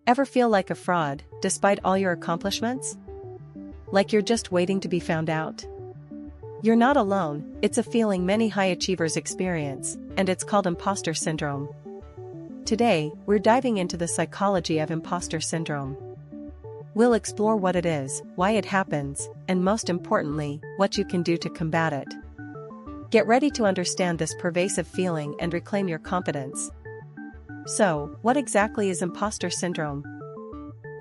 Ever feel like a fraud, despite all your accomplishments? Like you're just waiting to be found out? You're not alone. It's a feeling many high achievers experience, and it's called imposter syndrome. Today, we're diving into the psychology of imposter syndrome. We'll explore what it is, why it happens, and most importantly, what you can do to combat it. Get ready to understand this pervasive feeling and reclaim your confidence. So, what exactly is imposter syndrome?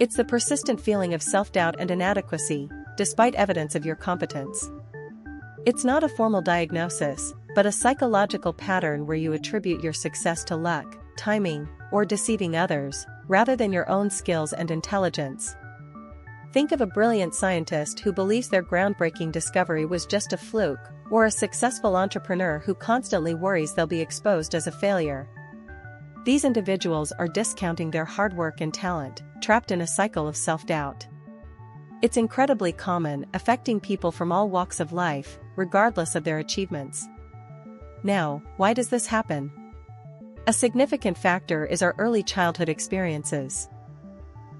It's the persistent feeling of self-doubt and inadequacy, despite evidence of your competence. It's not a formal diagnosis, but a psychological pattern where you attribute your success to luck, timing, or deceiving others, rather than your own skills and intelligence. Think of a brilliant scientist who believes their groundbreaking discovery was just a fluke, or a successful entrepreneur who constantly worries they'll be exposed as a failure. These individuals are discounting their hard work and talent, trapped in a cycle of self-doubt. It's incredibly common, affecting people from all walks of life, regardless of their achievements. Now, why does this happen? A significant factor is our early childhood experiences.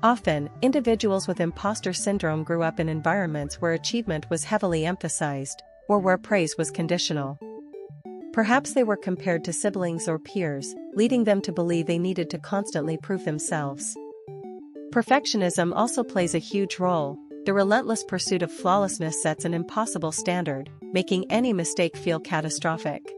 Often, individuals with imposter syndrome grew up in environments where achievement was heavily emphasized, or where praise was conditional. Perhaps they were compared to siblings or peers, leading them to believe they needed to constantly prove themselves. Perfectionism also plays a huge role. The relentless pursuit of flawlessness sets an impossible standard, making any mistake feel catastrophic.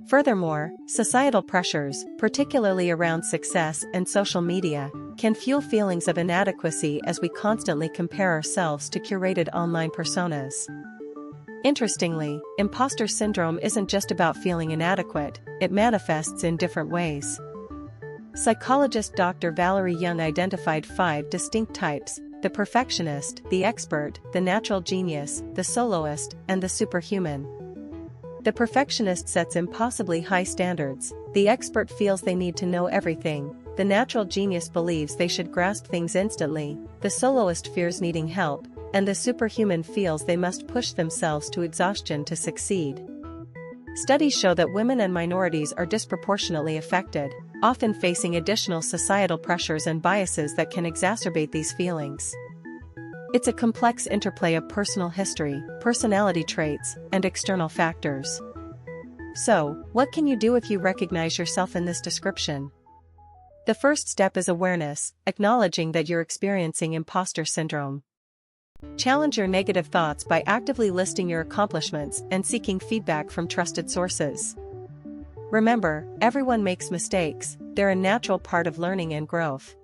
Furthermore, societal pressures, particularly around success and social media, can fuel feelings of inadequacy as we constantly compare ourselves to curated online personas. Interestingly, imposter syndrome isn't just about feeling inadequate, it manifests in different ways. Psychologist Dr. Valerie Young identified 5 distinct types: the perfectionist, the expert, the natural genius, the soloist, and the superhuman. The perfectionist sets impossibly high standards, the expert feels they need to know everything, the natural genius believes they should grasp things instantly, the soloist fears needing help, and the superhuman feels they must push themselves to exhaustion to succeed. Studies show that women and minorities are disproportionately affected, often facing additional societal pressures and biases that can exacerbate these feelings. It's a complex interplay of personal history, personality traits, and external factors. So, what can you do if you recognize yourself in this description? The first step is awareness, acknowledging that you're experiencing imposter syndrome. Challenge your negative thoughts by actively listing your accomplishments and seeking feedback from trusted sources. Remember, everyone makes mistakes, they're a natural part of learning and growth.